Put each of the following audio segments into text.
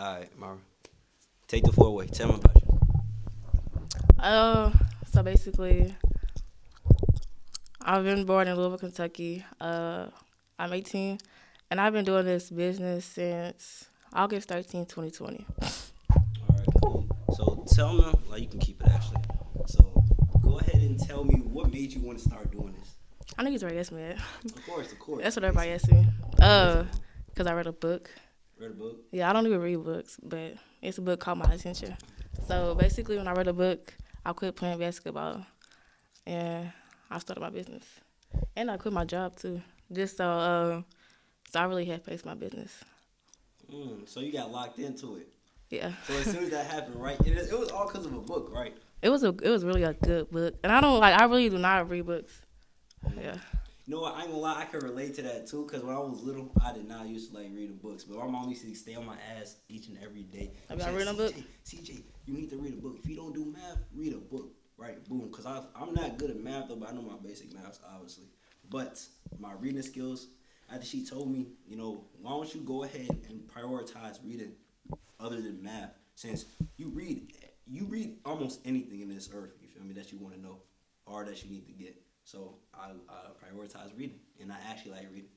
All right, Mara. Take the floor away. Tell me about you. Uh, so basically, I've been born in Louisville, Kentucky. I'm 18, and I've been doing this business since August 13th, 2020. All right, cool. So tell me, like you can keep it actually. So go ahead and tell me what made you want to start doing this. I know you're right, yes, man. Of course. That's what everybody Basic, asks me. basic. Because I read a book. Read a book. Yeah, I don't even read books, but it's a book caught my attention. So basically, when I read a book, I quit playing basketball, and I started my business. And I quit my job too, just so I really had to face my business. So you got locked into it. Yeah. So as soon as that happened, right? It was all because of a book, right? It was really a good book, and I really do not read books. Mm. Yeah. You know what? I ain't gonna lie. I can relate to that too. Cause when I was little, I did not used to like reading books. But my mom used to stay on my ass each and every day. Have She y'all said, read a book? CJ, you need to read a book. If you don't do math, read a book. Right? Boom. Cause I'm not good at math though, but I know my basic maths obviously. But my reading skills. After she told me, why don't you go ahead and prioritize reading other than math, since you read almost anything in this earth. You feel me? That you want to know or that you need to get. So I prioritize reading, and I actually like reading.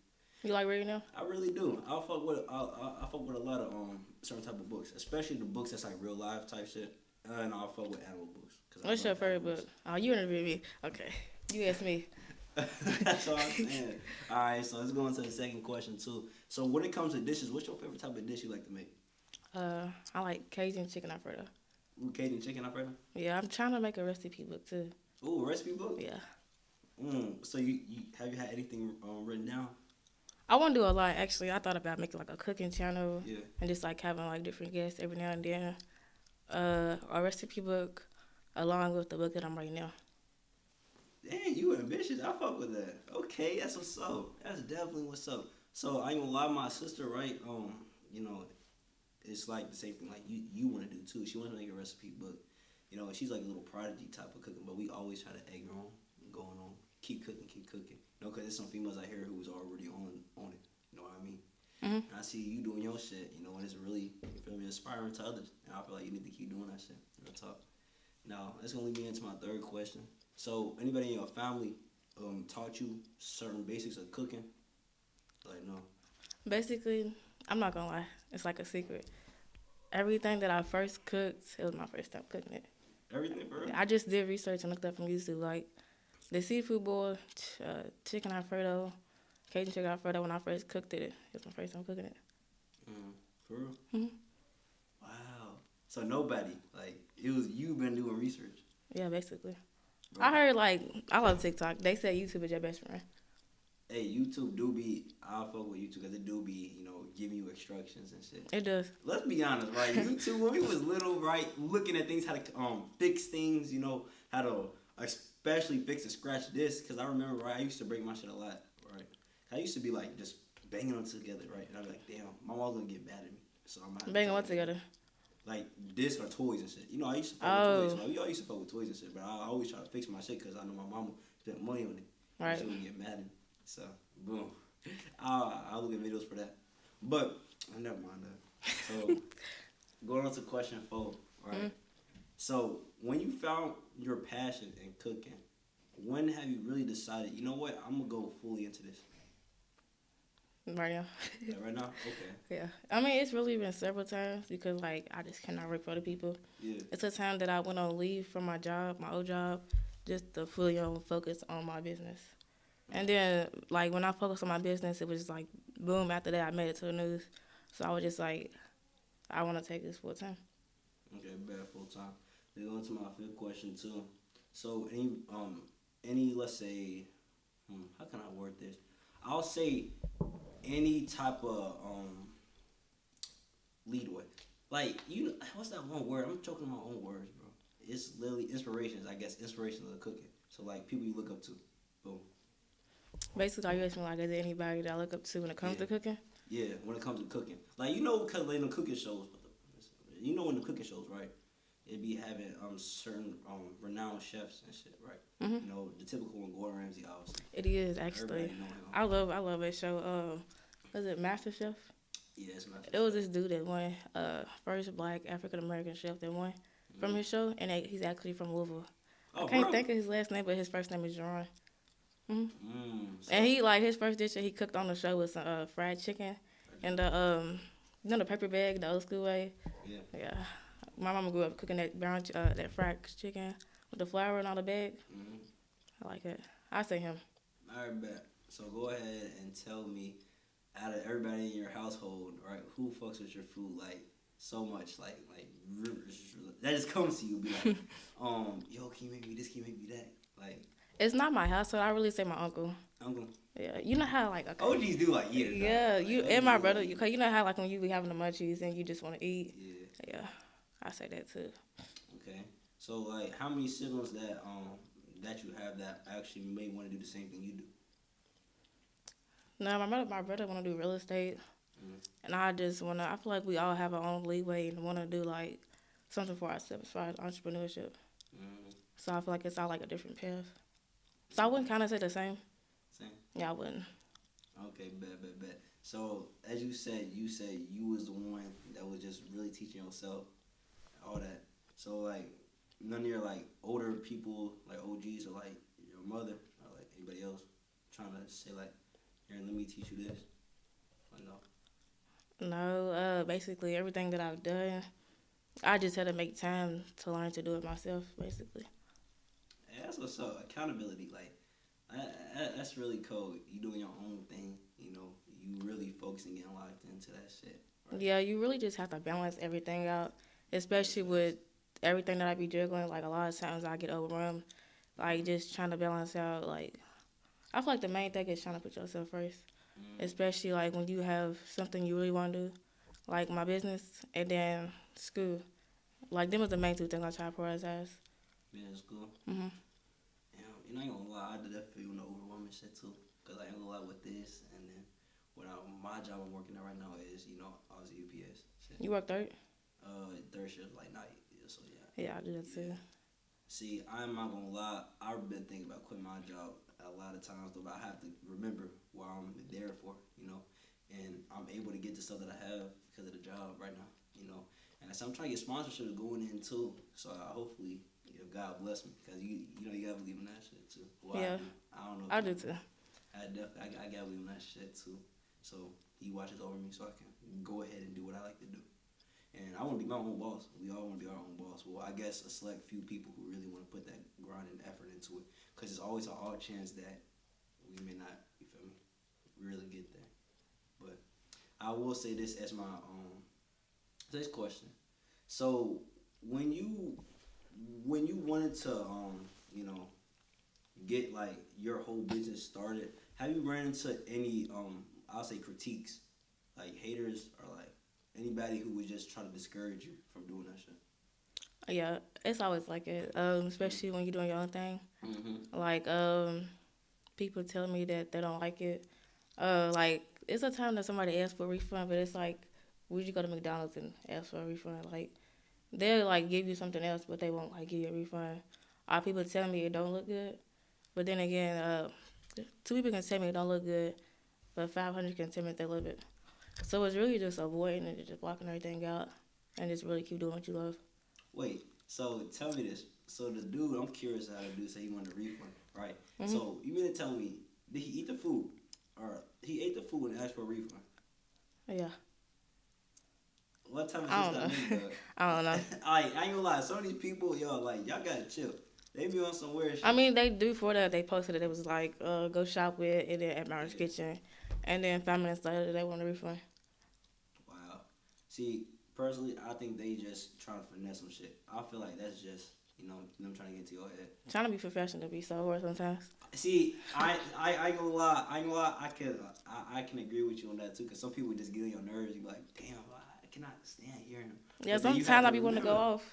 You like reading now? I really do. I fuck with a lot of certain type of books, especially the books that's like real life type shit. And I'll fuck with animal books. Cause I What's your love favorite animals. book? Oh, you interviewed me. Okay. You asked me. That's all I'm saying. All right, so let's go into the second question too. So when it comes to dishes, what's your favorite type of dish you like to make? I like Cajun chicken Alfredo. Ooh, Cajun chicken Alfredo. Yeah, I'm trying to make a recipe book too. Ooh, recipe book. Yeah. So you have you had anything written down? I want to do a lot actually. I thought about making like a cooking channel Yeah. and just like having like different guests every now and then. A recipe book along with the book that I'm writing now. Dang, you ambitious. I fuck with that. Okay, that's what's up. That's definitely what's up. So I ain't gonna lie, my sister, right? You know, it's like the same thing like you want to do too. She wants to make a recipe book. She's like a little prodigy type of cooking, but we always try to egg her on, going on, keep cooking, keep cooking. Because there's some females out here who was already on it. You know what I mean? Hmm. And I see you doing your shit. And it's really, you feel me, inspiring to others. And I feel like you need to keep doing that shit. Real talk. Now that's gonna lead me into my third question. So anybody in your family taught you certain basics of cooking? Like no. Basically, I'm not gonna lie. It's like a secret. Everything that I first cooked, it was my first time cooking it. Everything, bro. I just did research and looked up from YouTube, like the seafood boil, chicken Alfredo, Cajun chicken Alfredo. When I first cooked it, it was my first time cooking it. For real? Hmm. Wow. So nobody, like, it was you been doing research. Yeah, basically. Bro. I heard I love TikTok. They say YouTube is your best friend. Hey, YouTube do be, I fuck with YouTube because it do be, giving you instructions and shit. It does. Let's be honest, right? YouTube, when we was little, right, looking at things, how to fix things, how to especially fix a scratch disc, because I remember, right, I used to break my shit a lot, right? I used to be like just banging them together, right? And I'd be like, damn, my mom's gonna get mad at me. So I'm not Banging what together? like discs or toys and shit. I used to fuck with toys. Like, we all used to fuck with toys and shit, but I always try to fix my shit because I know my mama spent money on it. Right. She would get mad at me. So, boom. I'll look at videos for that. But, never mind that. So, going on to question 4, right? Mm-hmm. So, when you found your passion in cooking, when have you really decided, you know what, I'm going to go fully into this? Right now. Yeah, right now? Okay. Yeah. I mean, it's really been several times because, like, I just cannot work for other people. Yeah. It's a time that I went on leave from my job, my old job, just to fully focus on my business. And then, like, when I focused on my business, it was just like, boom, after that, I made it to the news. So I was just like, I want to take this full time. Okay, bad full time. Then go into my 5th question, too. So, any let's say, how can I word this? I'll say any type of leadway. Like, what's that one word? I'm choking my own words, bro. It's literally inspirations, I guess. Inspirations of the cooking. So, like, people you look up to. Boom. Basically, are you asking, like, is there anybody that I look up to when it comes to cooking? Yeah, when it comes to cooking. Like, because in the cooking shows, in the cooking shows, right? It be having certain renowned chefs and shit, right? Mm-hmm. The typical one, Gordon Ramsay, obviously. It is, actually. Everybody know him. I love that show. Was it MasterChef? Yeah, it's not It just was right. this dude that won, first black African American chef that won from Mm. his show, and he's actually from Louisville. I Oh, can't bro. think of his last name, but his first name is Jerron. And So, he like his first dish that he cooked on the show was some fried chicken, and the the paper bag, the old school way. yeah. Yeah, my mama grew up cooking that fried chicken with the flour and all the bag. Mm. I like it. I say him. All right, bet. So go ahead and tell me, out of everybody in your household, right, who fucks with your food like so much, that just comes to you, be like, yo, can you make me this? Can you make me that? Like, It's not my household. I really say my uncle. uncle. Yeah, you know how like okay. OGs do like Yeah, like, you OGs and my do brother. like, Cause you know how like when you be having the munchies and you just want to eat. yeah. Yeah, I say that too. Okay. So like, how many siblings that you have that actually may want to do the same thing you do? No, my brother want to do real estate, Mm. and I just wanna. I feel like we all have our own leeway and want to do like something for ourselves as far as entrepreneurship. Mm. So I feel like it's all like a different path. So I wouldn't kind of say the same. Same. Yeah, I wouldn't. Okay, bet. So as you said you was the one that was just really teaching yourself all that. So like none of your like older people, like OGs or like your mother or like anybody else trying to say like, here, let me teach you this. Like no. No, basically everything that I've done, I just had to make time to learn to do it myself. Basically. Hey, that's what's up. Accountability, like that's really cool. You doing your own thing, you know. You really focusing, getting locked into that shit. Right? Yeah, you really just have to balance everything out, especially with everything that I be juggling. Like a lot of times I get overwhelmed, like just trying to balance out. Like I feel like the main thing is trying to put yourself first, Mm. especially like when you have something you really want to do, like my business and then school. Like them was the main two things I try to prioritize. Yeah, it's cool. Mhm. Yeah, you know, I ain't gonna lie, I did that feel the overwhelming shit too. Cause I ain't gonna lie with this, and then my job I'm working at right now is, I was UPS. Shit. You work third? Third shift like night. Yeah, so yeah. Yeah, I do that too. See, I'm not gonna lie. I've been thinking about quitting my job a lot of times, though. But I have to remember what I'm there for, and I'm able to get the stuff that I have because of the job right now. And so I'm trying to get sponsorships going in too. So hopefully, God bless me, because you gotta believe in that shit too. Well, Yeah, I don't know. I do too. I gotta believe in that shit too. So he watches over me, so I can go ahead and do what I like to do. And I want to be my own boss. We all want to be our own boss. Well, I guess a select few people who really want to put that grind and effort into it, because there's always an odd chance that we may not, you feel me, really get there. But I will say this as my this question. So when you wanted to get like your whole business started, have you ran into any I'll say critiques, like haters or like anybody who was just trying to discourage you from doing that shit? Yeah, it's always like it, especially when you're doing your own thing. Mm-hmm. Like people tell me that they don't like it. Like it's a time that somebody asks for a refund, but it's like, would you go to McDonald's and ask for a refund? Like they'll like give you something else, but they won't like give you a refund. People tell me it don't look good, but then again, two people can tell me it don't look good, but 500 can tell me they love it. So it's really just avoiding it, just blocking everything out, and just really keep doing what you love. Wait, so tell me this. So the dude, I'm curious how the dude said he wanted a refund, right? Mm-hmm. So you mean to tell me, did he eat the food, or he ate the food and asked for a refund? Yeah, What time is I this don't got know. me, dog? I don't know. I ain't gonna lie. Some of these people, y'all gotta chill. They be on some weird shit. I mean, they do for that. They posted it. It was like, go shop with it at Martin's Kitchen, and then 5 minutes later they want a refund. Wow. See, personally, I think they just trying to finesse some shit. I feel like that's just them trying to get to your head. Trying to be professional to be so hard sometimes. See, I ain't gonna lie. I can agree with you on that too. Cause some people just get on your nerves. You be like, damn, I cannot stand hearing them. Yeah, But then you sometimes have I be wanting to go remember. off.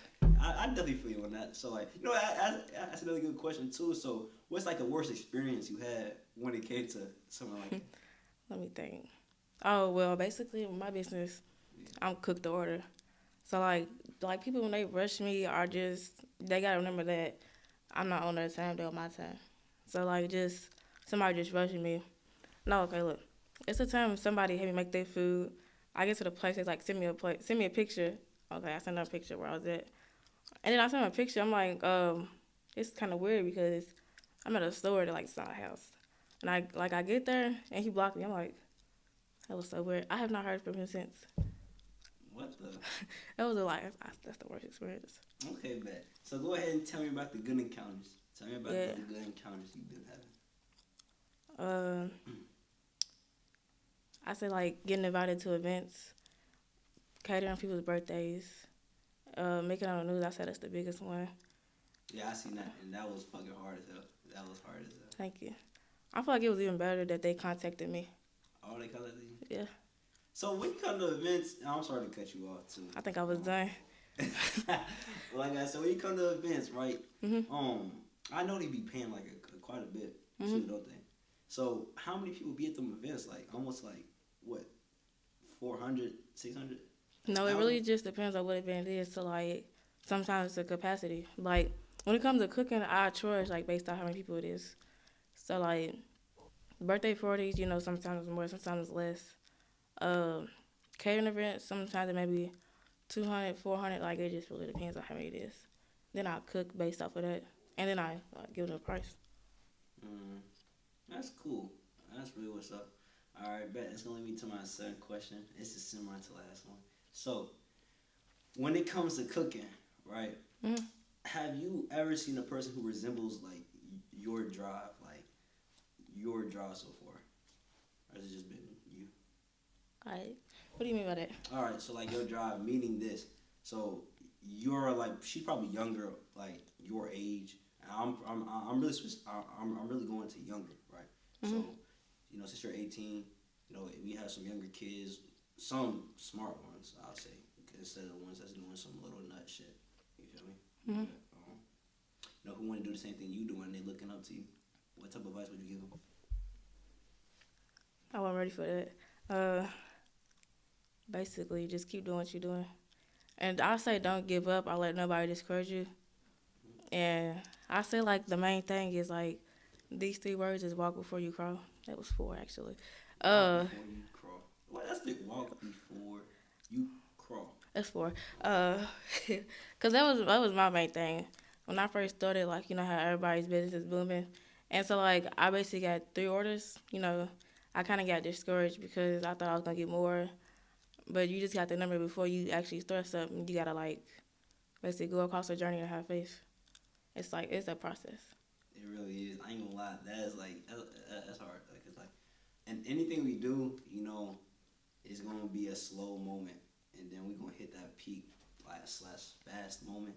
I definitely feel you on that. So like, that's another good question too. So what's like the worst experience you had when it came to something like that? Let me think. Oh well, basically with my business, I'm cook to order. So like people when they rush me are just they gotta remember that I'm not on their time, they're on my time. So like just somebody just rushing me. No, okay, look. It's a time somebody had me make their food. I get to the place, it's like send me a picture. Okay, I send her a picture where I was at, and then I sent her a picture. I'm like, it's kind of weird because I'm at a store that like it's not a house, and I get there and he blocked me. I'm like, that was so weird. I have not heard from him since. What the? That was that's the worst experience. Okay, bet. So go ahead and tell me about the good encounters. Tell me about Yeah. the good encounters you've been having. I say like getting invited to events, catering people's birthdays, making it on the news. I said that's the biggest one. Yeah, I seen that, and that was fucking hard as hell. That was hard as hell. Thank you. I feel like it was even better that they contacted me. Oh, they contacted you? Yeah. So when you come to events, I'm sorry to cut you off too. I think I was done. Like I said, when you come to events, right? Mm-hmm. I know they be paying like quite a bit Mm-hmm. too, don't they? So how many people be at them events? Like almost like what, 400, 600? No, it really just depends on what event it is. So like sometimes the capacity. Like when it comes to cooking, our chores like based on how many people it is. So like birthday parties, sometimes more, sometimes less. Catering events, sometimes it may be 200, 400. Like it just really depends on how many it is. Then I cook based off of that, and then I give them a price. That's cool. That's really what's up. All right, bet. That's gonna lead me to my second question. It's just similar to the last one. So, when it comes to cooking, right? Mm-hmm. Have you ever seen a person who resembles like your drive so far, or has it just been you? Alright. What do you mean by that? All right, so like your drive, meaning this. So you're like she's probably younger, like your age. And I'm really going to younger, right? Mm-hmm. So since you're 18, we have some younger kids, some smart ones, I'll say, instead of the ones that's doing some little nut shit. You feel me? Mm-hmm. Who want to do the same thing you do and they looking up to you. What type of advice would you give them? I wasn't ready for that. Basically, just keep doing what you're doing. And I say don't give up. I let nobody discourage you. And I say like the main thing is like these 3 words is walk before you crawl. That was 4 actually. Walk before you crawl. Well, that's the walk before you crawl. That's 4. Cause that was my main thing when I first started. Like how everybody's business is booming, and so like I basically got 3 orders. I kind of got discouraged because I thought I was gonna get more, but you just got the number before you actually start something. You gotta like basically go across the journey and have faith. It's like it's a process. It really is. I ain't gonna lie. That's hard. Like it's like, and anything we do, is gonna be a slow moment, and then we gonna hit that peak, like / fast moment,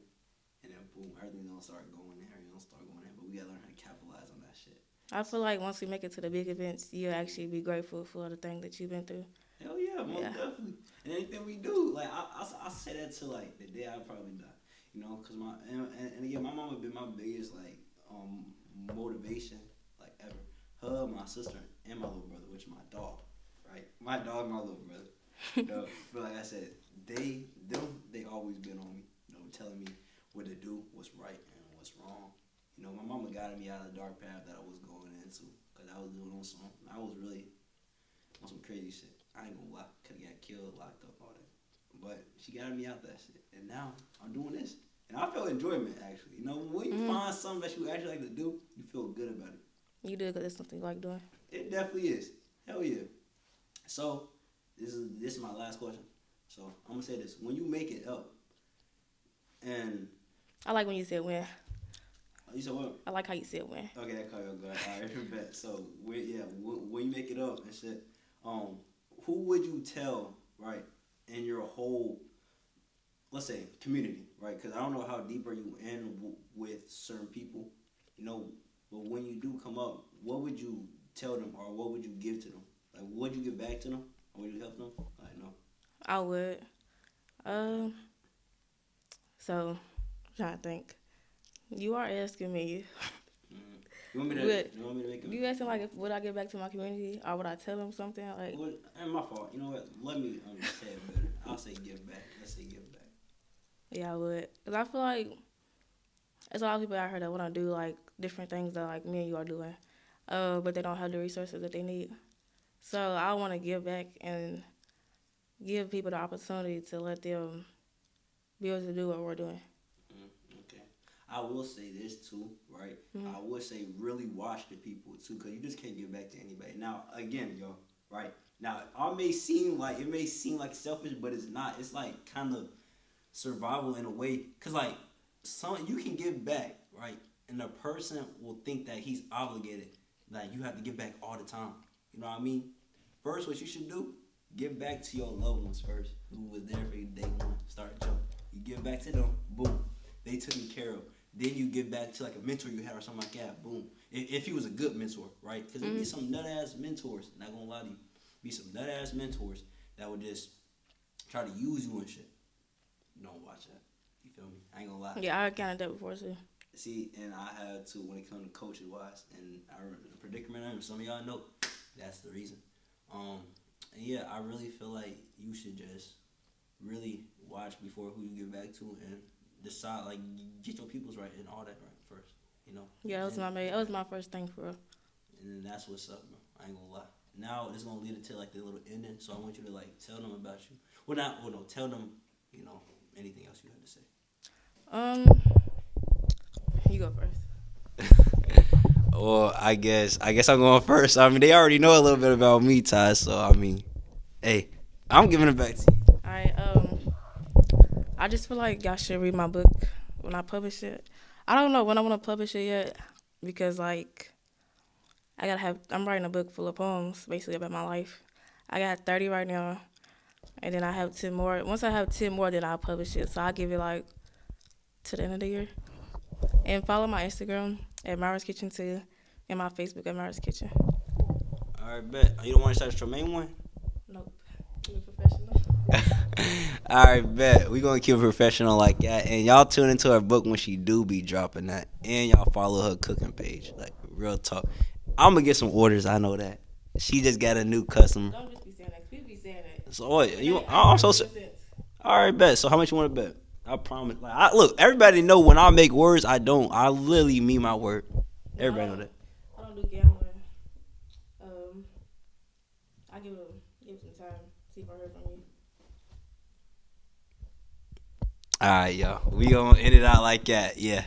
and then boom, everything's gonna start going there. Everything's gonna start going there. But we gotta learn how to capitalize on that shit. I feel like once we make it to the big events, you'll actually be grateful for the thing that you've been through. Hell yeah, most definitely. And anything we do, like I say that to like the day I probably die. Cause and again, my mama been my biggest like motivation like ever. Her, my sister, and my little brother, which is my dog, right? My dog, and my little brother. But like I said, they always been on me, telling me what to do, what's right and what's wrong. My mama guided me out of the dark path that I was going into, cause I was doing I was really on some crazy shit. I ain't gonna lie, could have got killed, locked up, all that. But she guided me out that shit, and now I'm doing this. And I feel enjoyment, actually. When you find something that you actually like to do, you feel good about it. You do it because it's something you like doing. It definitely is. Hell yeah. So, this is my last question. So, I'm going to say this. When you make it up, and... I like when you said when. You said what? I like how you said when. Okay, that caught you good. All right, bet. So, when you make it up and shit, who would you tell, right, in your whole... let's say community, right? Because I don't know how deep are you in with certain people, but when you do come up, what would you tell them or what would you give to them? Like, would you give back to them or would you help them? Like, no. I would. So, I'm trying to think. You are asking me. You want me to make it? You asking like, would I give back to my community or would I tell them something? Like, and my fault. You know what? Let me say it better. I'll say give back. Let's say give back. Yeah, I would. Because I feel like there's a lot of people out here that want to do, like, different things that, like, me and you are doing. But they don't have the resources that they need. So I want to give back and give people the opportunity to let them be able to do what we're doing. Okay. I will say this too, right? Mm-hmm. I would say really watch the people too, because you just can't give back to anybody. Now, again, yo, right? Now, it may seem like selfish, but it's not. It's like kind of survival in a way, because like you can give back, right? And the person will think that he's obligated, like you have to give back all the time. You know what I mean? First, what you should do, give back to your loved ones first, who was there for you day one. Start jumping. You give back to them, boom, they took you care of. Then you give back to like a mentor you had or something like that, boom. If he was a good mentor, right? Because there be some nut ass mentors, not gonna lie to you, be some nut ass mentors that would just try to use you and shit. Don't watch that. You feel me? I ain't gonna lie. Yeah, I counted that before too. See, and I had to when it comes to coaching wise, and I remember the predicament. And some of y'all know that's the reason. And yeah, I really feel like you should just really watch before who you give back to and decide, like, get your peoples right and all that right first. You know. Yeah, that was my first thing for real. And then that's what's up, bro. I ain't gonna lie. Now it's gonna lead into like the little ending, so I want you to like tell them about you. No, tell them, you know, anything else you had to say. You go first. Well, I guess I'm going first. I mean, they already know a little bit about me, Ty. So I mean, hey, I'm giving it back to you. All right. I just feel like y'all should read my book when I publish it. I don't know when I want to publish it yet because like I'm writing a book full of poems basically about my life. I got 30 right now, and then I have 10 more. Once I have 10 more, then I'll publish it. So I'll give it like to the end of the year. And follow my Instagram at Myra's Kitchen too, and my Facebook at Myra's Kitchen. All right, bet. You don't want to start your main one? Nope. Keep it professional. All right, bet. We gonna keep it professional like that, and y'all tune into her book when she do be dropping that, and y'all follow her cooking page. Like real talk, I'm gonna get some orders. I know that. She just got a new customer. Don't just be saying that. People be saying that. So what? I'm so. All right, bet. So how much you want to bet? I promise. Like, look, everybody know when I make words, I don't. I literally mean my word. Everybody know that. I don't do gambling. I give it some time. See if I heard from you. All right, y'all. We gonna end it out like that. Yeah.